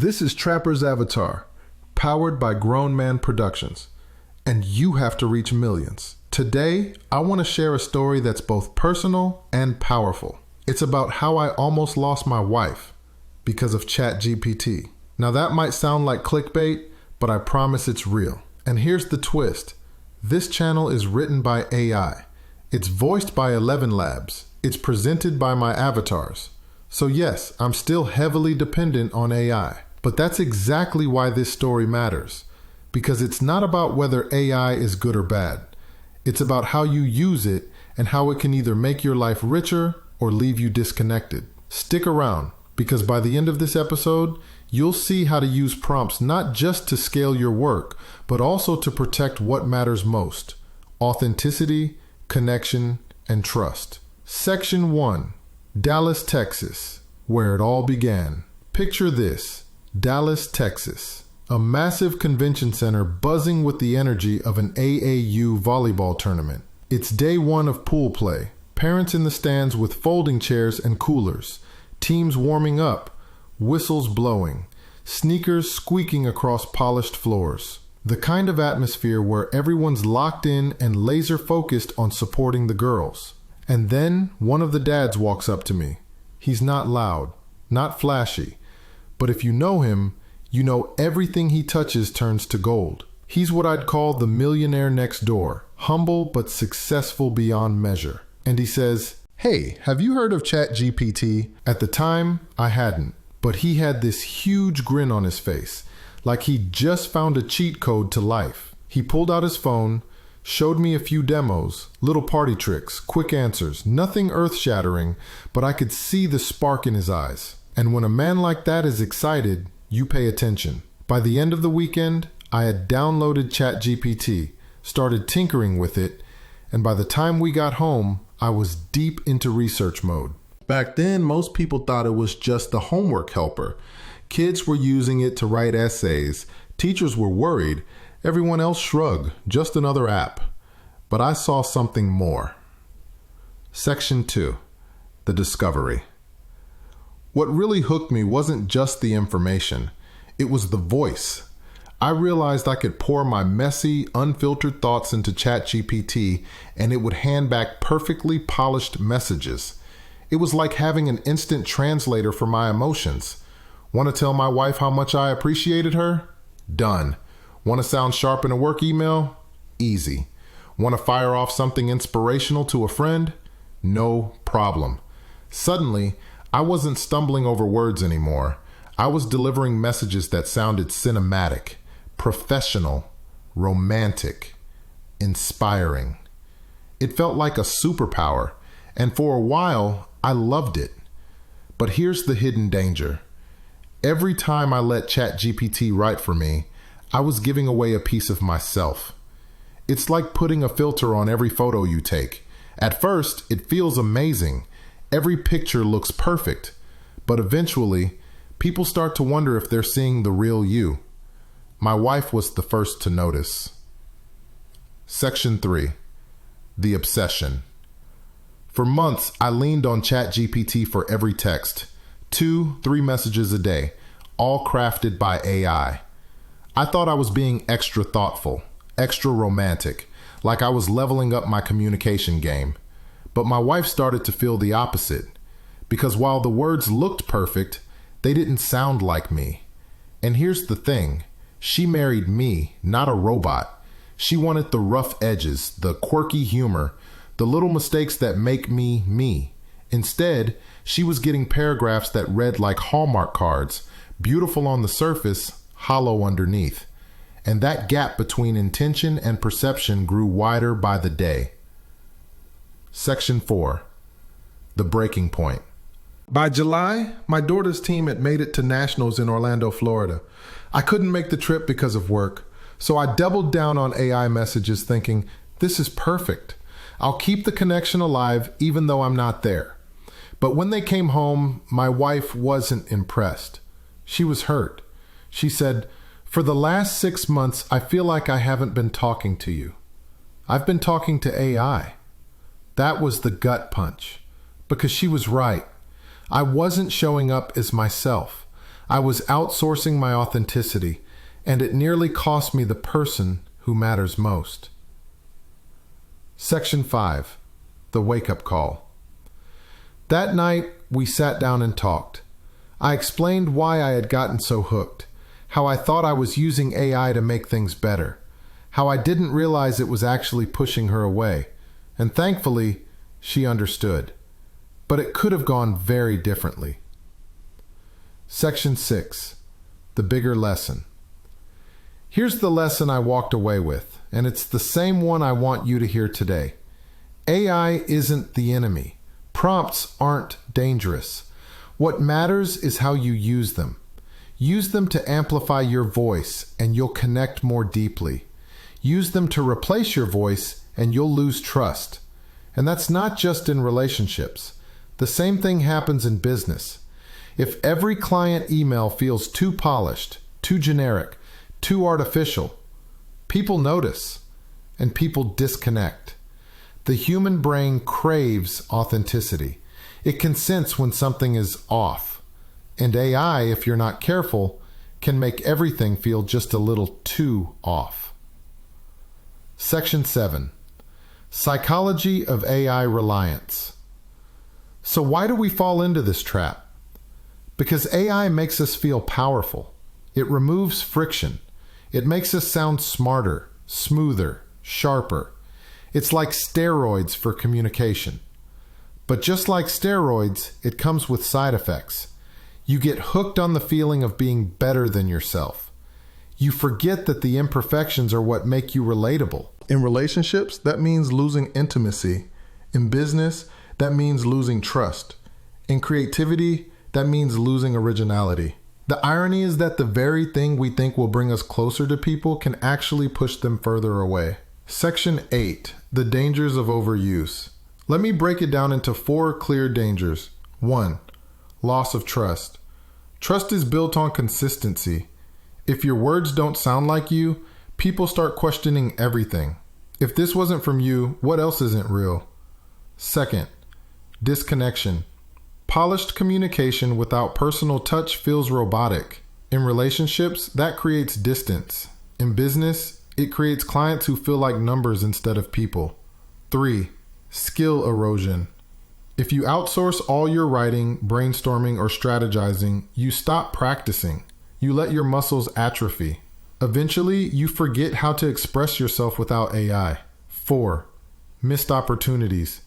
This is Trapper's Avatar, powered by Grown Man Productions, and you have to reach millions. Today, I want to share a story that's both personal and powerful. It's about how I almost lost my wife because of ChatGPT. Now that might sound like clickbait, but I promise it's real. And here's the twist. This channel is written by AI. It's voiced by 11 Labs. It's presented by my avatars. So yes, I'm still heavily dependent on AI. But that's exactly why this story matters. Because it's not about whether AI is good or bad. It's about how you use it and how it can either make your life richer or leave you disconnected. Stick around, because by the end of this episode, you'll see how to use prompts not just to scale your work, but also to protect what matters most: authenticity, connection, and trust. Section 1. Dallas, Texas, where it all began. Picture this: Dallas, Texas. A massive convention center buzzing with the energy of an AAU volleyball tournament. It's day one of pool play. Parents in the stands with folding chairs and coolers. Teams warming up. Whistles blowing. Sneakers squeaking across polished floors. The kind of atmosphere where everyone's locked in and laser focused on supporting the girls. And then one of the dads walks up to me. He's not loud, not flashy, but if you know him, you know everything he touches turns to gold. He's what I'd call the millionaire next door, humble but successful beyond measure. And he says, "Hey, have you heard of ChatGPT?" At the time, I hadn't, but he had this huge grin on his face, like he'd just found a cheat code to life. He pulled out his phone, showed me a few demos, little party tricks, quick answers, nothing earth-shattering, but I could see the spark in his eyes. And when a man like that is excited, you pay attention. By the end of the weekend, I had downloaded ChatGPT, started tinkering with it, and by the time we got home, I was deep into research mode. Back then, most people thought it was just the homework helper. Kids were using it to write essays. Teachers were worried. Everyone else shrugged, just another app. But I saw something more. Section 2. The Discovery. What really hooked me wasn't just the information. It was the voice. I realized I could pour my messy, unfiltered thoughts into ChatGPT and it would hand back perfectly polished messages. It was like having an instant translator for my emotions. Want to tell my wife how much I appreciated her? Done. Want to sound sharp in a work email? Easy. Want to fire off something inspirational to a friend? No problem. Suddenly, I wasn't stumbling over words anymore. I was delivering messages that sounded cinematic, professional, romantic, inspiring. It felt like a superpower, and for a while, I loved it. But here's the hidden danger. Every time I let ChatGPT write for me, I was giving away a piece of myself. It's like putting a filter on every photo you take. At first, it feels amazing. Every picture looks perfect. But eventually, people start to wonder if they're seeing the real you. My wife was the first to notice. Section 3. The Obsession. For months, I leaned on ChatGPT for every text. 2-3 messages a day, all crafted by AI. I thought I was being extra thoughtful, extra romantic, like I was leveling up my communication game. But my wife started to feel the opposite, because while the words looked perfect, they didn't sound like me. And here's the thing, she married me, not a robot. She wanted the rough edges, the quirky humor, the little mistakes that make me, me. Instead, she was getting paragraphs that read like Hallmark cards, beautiful on the surface, hollow underneath. And that gap between intention and perception grew wider by the day. Section 4. The Breaking Point. By July, my daughter's team had made it to nationals in Orlando, Florida. I couldn't make the trip because of work, so I doubled down on AI messages thinking, this is perfect. I'll keep the connection alive even though I'm not there. But when they came home, my wife wasn't impressed. She was hurt. She said, "For the last 6 months, I feel like I haven't been talking to you. I've been talking to AI." That was the gut punch, because she was right. I wasn't showing up as myself. I was outsourcing my authenticity, and it nearly cost me the person who matters most. Section 5. The Wake-Up Call. That night, we sat down and talked. I explained why I had gotten so hooked, how I thought I was using AI to make things better, how I didn't realize it was actually pushing her away, and thankfully, she understood. But it could have gone very differently. Section 6. The Bigger Lesson. Here's the lesson I walked away with, and it's the same one I want you to hear today. AI isn't the enemy. Prompts aren't dangerous. What matters is how you use them. Use them to amplify your voice, and you'll connect more deeply. Use them to replace your voice, and you'll lose trust. And that's not just in relationships. The same thing happens in business. If every client email feels too polished, too generic, too artificial, people notice, and people disconnect. The human brain craves authenticity. It can sense when something is off. And AI, if you're not careful, can make everything feel just a little too off. Section 7. Psychology of AI Reliance. So why do we fall into this trap? Because AI makes us feel powerful. It removes friction. It makes us sound smarter, smoother, sharper. It's like steroids for communication. But just like steroids, it comes with side effects. You get hooked on the feeling of being better than yourself. You forget that the imperfections are what make you relatable. In relationships, that means losing intimacy. In business, that means losing trust. In creativity, that means losing originality. The irony is that the very thing we think will bring us closer to people can actually push them further away. Section 8. The Dangers of Overuse. Let me break it down into 4 clear dangers. 1. Loss of trust. Trust is built on consistency. If your words don't sound like you, people start questioning everything. If this wasn't from you, what else isn't real? 2. Disconnection. Polished communication without personal touch feels robotic. In relationships, that creates distance. In business, it creates clients who feel like numbers instead of people. 3. Skill erosion. If you outsource all your writing, brainstorming, or strategizing, you stop practicing. You let your muscles atrophy. Eventually, you forget how to express yourself without AI. 4. Missed opportunities.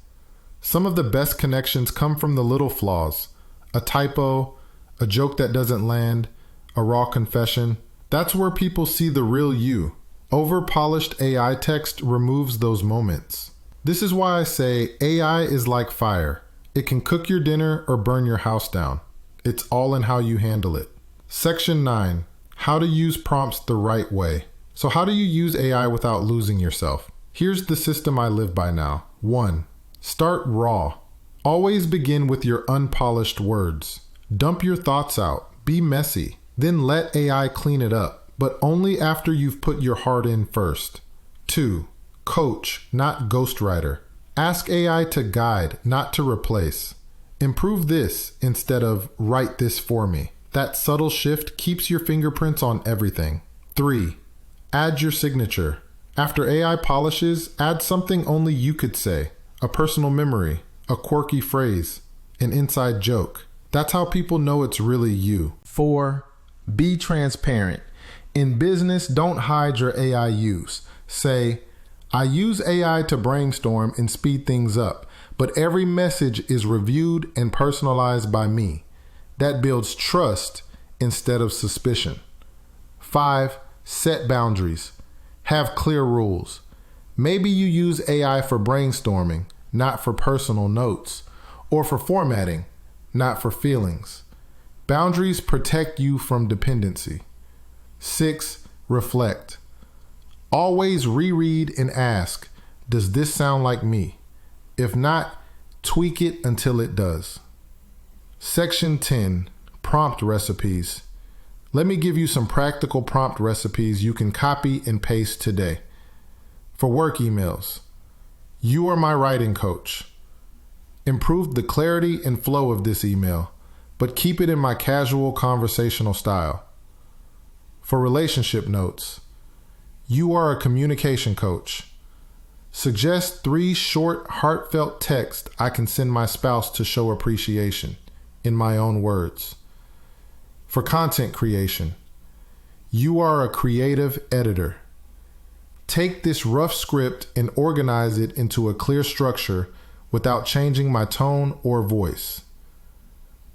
Some of the best connections come from the little flaws. A typo, a joke that doesn't land, a raw confession. That's where people see the real you. Over-polished AI text removes those moments. This is why I say AI is like fire. It can cook your dinner or burn your house down. It's all in how you handle it. Section 9. How to use prompts the right way. So how do you use AI without losing yourself? Here's the system I live by now. 1. Start raw. Always begin with your unpolished words. Dump your thoughts out. Be messy. Then let AI clean it up, but only after you've put your heart in first. 2. Coach, not ghostwriter. Ask AI to guide, not to replace. Improve this instead of write this for me. That subtle shift keeps your fingerprints on everything. 3. Add your signature. After AI polishes, add something only you could say. A personal memory, a quirky phrase, an inside joke. That's how people know it's really you. 4. Be transparent. In business, don't hide your AI use. Say, I use AI to brainstorm and speed things up, but every message is reviewed and personalized by me. That builds trust instead of suspicion. 5. Set boundaries. Have clear rules. Maybe you use AI for brainstorming, not for personal notes, or for formatting, not for feelings. Boundaries protect you from dependency. 6. Reflect. Always reread and ask, does this sound like me? If not, tweak it until it does. Section 10. Prompt recipes. Let me give you some practical prompt recipes you can copy and paste today. For work emails, you are my writing coach. Improve the clarity and flow of this email. but keep it in my casual conversational style. For relationship notes, you are a communication coach. Suggest 3 short, heartfelt texts I can send my spouse to show appreciation, in my own words. For content creation, you are a creative editor. Take this rough script and organize it into a clear structure without changing my tone or voice.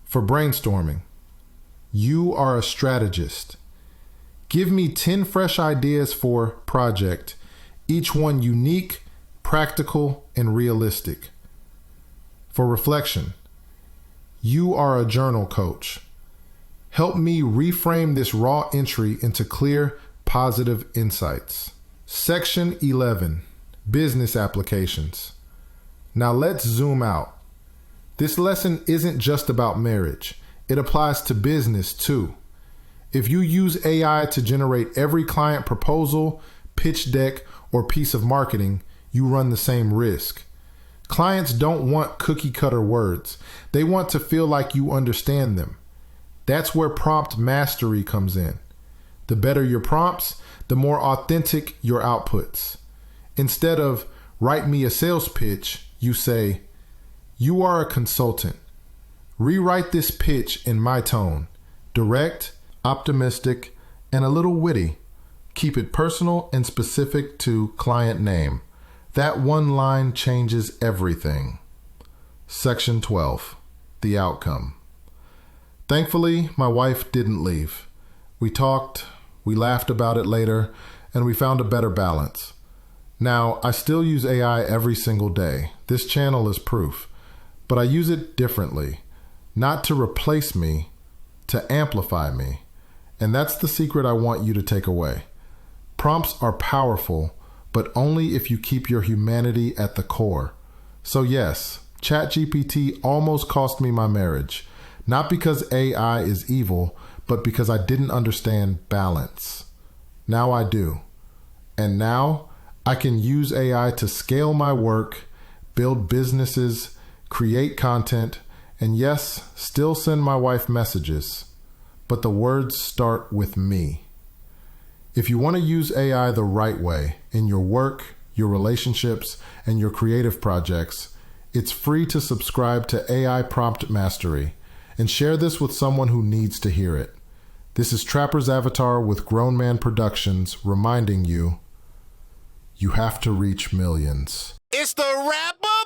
For brainstorming, you are a strategist. Give me 10 fresh ideas for project, each one unique, practical, and realistic. For reflection, you are a journal coach. Help me reframe this raw entry into clear, positive insights. Section 11, Business Applications. Now let's zoom out. This lesson isn't just about marriage. It applies to business too. If you use AI to generate every client proposal, pitch deck, or piece of marketing, you run the same risk. Clients don't want cookie-cutter words. They want to feel like you understand them. That's where prompt mastery comes in. The better your prompts, the more authentic your outputs. Instead of write me a sales pitch, you say, you are a consultant. Rewrite this pitch in my tone. Direct, optimistic, and a little witty. Keep it personal and specific to client name. That one line changes everything. Section 12, The Outcome. Thankfully, my wife didn't leave. We talked, we laughed about it later, and we found a better balance. Now, I still use AI every single day. This channel is proof. But I use it differently. Not to replace me, to amplify me. And that's the secret I want you to take away. Prompts are powerful, but only if you keep your humanity at the core. So yes, ChatGPT almost cost me my marriage. Not because AI is evil, but because I didn't understand balance. Now I do. And now I can use AI to scale my work, build businesses, create content, and yes, still send my wife messages. But the words start with me. If you want to use AI the right way in your work, your relationships, and your creative projects, it's free to subscribe to AI Prompt Mastery and share this with someone who needs to hear it. This is Trapper's Avatar with Grown Man Productions reminding you, you have to reach millions. It's the rapper!